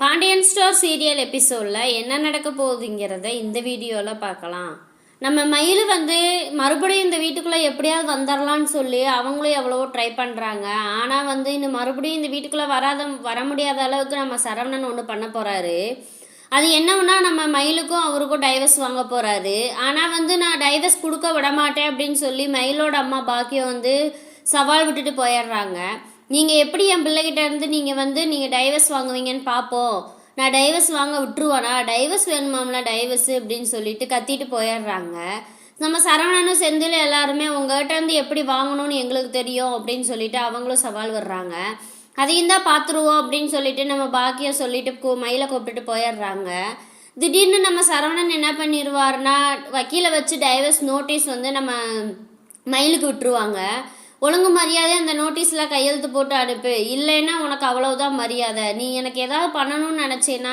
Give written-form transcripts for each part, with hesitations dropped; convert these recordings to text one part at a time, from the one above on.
Pandian store serial எபிசோடில் என்ன நடக்க போகுதுங்கிறத இந்த வீடியோவில் பார்க்கலாம். நம்ம மயில் மறுபடியும் இந்த வீட்டுக்குள்ளே எப்படியாவது வந்துடலான்னு சொல்லி அவங்களும் எவ்வளவோ ட்ரை பண்ணுறாங்க. ஆனால் இன்னும் மறுபடியும் இந்த வீட்டுக்குள்ளே வர முடியாத அளவுக்கு நம்ம சரவணன் ஒன்று பண்ண போகிறாரு. அது என்னன்னா நம்ம மயிலுக்கும் அவருக்கும் டைவர்ஸ் வாங்க போகிறாரு. ஆனால் நான் டைவர்ஸ் கொடுக்க விட மாட்டேன் அப்படின்னு சொல்லி மயிலோட அம்மா பாக்கியம் சவால் விட்டுட்டு போயிடுறாங்க. நீங்கள் எப்படி என் பிள்ளைகிட்ட இருந்து நீங்கள் டைவர்ஸ் வாங்குவீங்கன்னு பார்ப்போம், நான் டைவர்ஸ் வாங்க விட்டுருவானா, டைவர்ஸ் வேணுமாம்ல டைவர்ஸு அப்படின்னு சொல்லிட்டு கத்திட்டு போயிடுறாங்க. நம்ம சரவணனும் செந்தில் எல்லாருமே உங்கள்கிட்ட இருந்து எப்படி வாங்கணும்னு எங்களுக்கு தெரியும் அப்படின்னு சொல்லிட்டு அவங்களும் சவால் விடுறாங்க. அதையும் தான் பார்த்துருவோம் அப்படின்னு சொல்லிட்டு நம்ம பாக்கியம் சொல்லிட்டு மயிலை கூப்பிட்டுட்டு போயிடுறாங்க. திடீர்னு நம்ம சரவணன் என்ன பண்ணிடுவார்னா வக்கீலை வச்சு டைவர்ஸ் நோட்டீஸ் நம்ம மயிலுக்கு விட்டுருவாங்க. ஒழுங்கு மரியாதை அந்த நோட்டீஸில் கையெழுத்து போட்டு அனுப்பு, இல்லைன்னா உனக்கு அவ்வளவுதான் மரியாதை, நீ எனக்கு ஏதாவது பண்ணணும்னு நினச்சேன்னா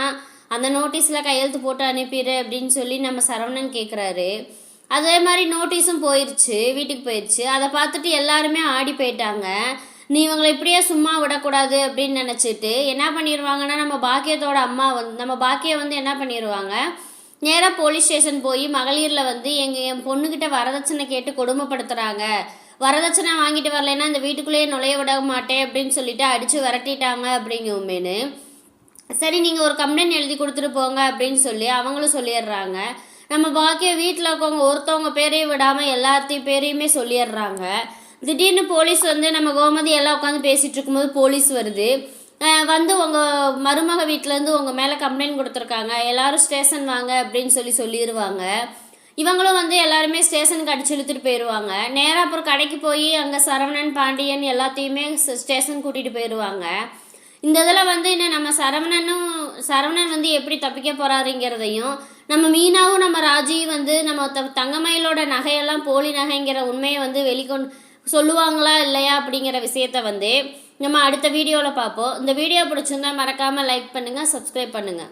அந்த நோட்டீஸில் கையெழுத்து போட்டு அனுப்பிடு அப்படின்னு சொல்லி நம்ம சரவணன் கேட்குறாரு. அதே மாதிரி நோட்டீஸும் போயிடுச்சு, வீட்டுக்கு போயிடுச்சு. அதை பார்த்துட்டு எல்லாருமே ஆடி போயிட்டாங்க. நீ இவங்களை இப்படியே சும்மா விடக்கூடாது அப்படின்னு நினச்சிட்டு என்ன பண்ணிடுவாங்கன்னா நம்ம பாக்கியத்தோட அம்மா நம்ம பாக்கியம் என்ன பண்ணிடுவாங்க, நேராக போலீஸ் ஸ்டேஷன் போய் மகளிரில் என் பொண்ணுக்கிட்ட வரதட்சணை கேட்டு கொடுமைப்படுத்துகிறாங்க, வரதட்சணை வாங்கிட்டு வரலைன்னா இந்த வீட்டுக்குள்ளேயே நுழைய விட மாட்டேன் அப்படின்னு சொல்லிட்டு அடித்து விரட்டிட்டாங்க அப்படிங்குமேனு. சரி நீங்கள் ஒரு கம்ப்ளைண்ட் எழுதி கொடுத்துட்டு போங்க அப்படின்னு சொல்லி அவங்களும் சொல்லிடுறாங்க. நம்ம பாக்கிய வீட்டில் இருக்கவங்க ஒருத்தவங்க பேரையும் விடாமல் எல்லாத்தையும் பேரையுமே சொல்லிடுறாங்க. திடீர்னு போலீஸ் நம்ம கோமதி எல்லாம் உட்காந்து பேசிகிட்டு இருக்கும்போது போலீஸ் வருது. உங்கள் மருமக வீட்டிலேருந்து உங்கள் மேலே கம்ப்ளைண்ட் கொடுத்துருக்காங்க, எல்லோரும் ஸ்டேஷன் வாங்க அப்படின்னு சொல்லிடுவாங்க. இவங்களும் எல்லாருமே ஸ்டேஷனுக்கு அடிச்சு இழுத்துட்டு போயிடுவாங்க. நேராக அப்புறம் கடைக்கு போய் அங்கே சரவணன் பாண்டியன் எல்லாத்தையுமே ஸ்டேஷன் கூட்டிகிட்டு போயிடுவாங்க. இந்த இதில் இன்னும் நம்ம சரவணன் எப்படி தப்பிக்க போகிறாருங்கிறதையும், நம்ம மீனாவும் நம்ம ராஜி நம்ம தங்கமயிலோட நகையெல்லாம் போலி நகைங்கிற உண்மையை வெளிக்கொண்டு சொல்லுவாங்களா இல்லையா அப்படிங்கிற விஷயத்த நம்ம அடுத்த வீடியோவில் பார்ப்போம். இந்த வீடியோ பிடிச்சிருந்தா மறக்காமல் லைக் பண்ணுங்கள், சப்ஸ்கிரைப் பண்ணுங்கள்.